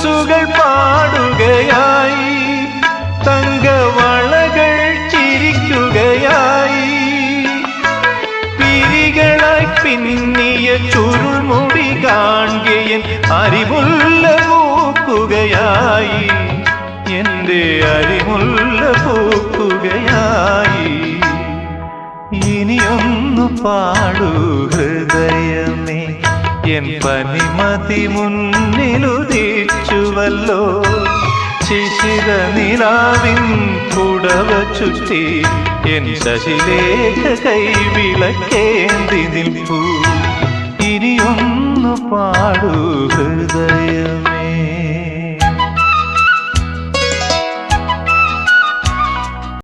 മനസ്സുകൾ പാടുകയായി, തങ്കവളകൾ ചിരിക്കുകയായി, പിരികളായി പിന്നിയ ചുരുൾമുടി കാണുകയൻ അരിമുല്ല പൂക്കുകയായി, എന്റെ അരിമുല്ല പൂക്കുകയായി. ഇനിയൊന്നു പാടൂ ഹൃദയമേ, എൻ പനിമതി മുന്നിലുദിച്ചുവല്ലോ. ശിശിര നിലാവിൻ പുടവ ചുറ്റി എൻ ശശിലേഖ കൈവിളക്കേന്തി നിൽപ്പൂ. ഇനിയൊന്നു പാടൂ ഹൃദയമേ.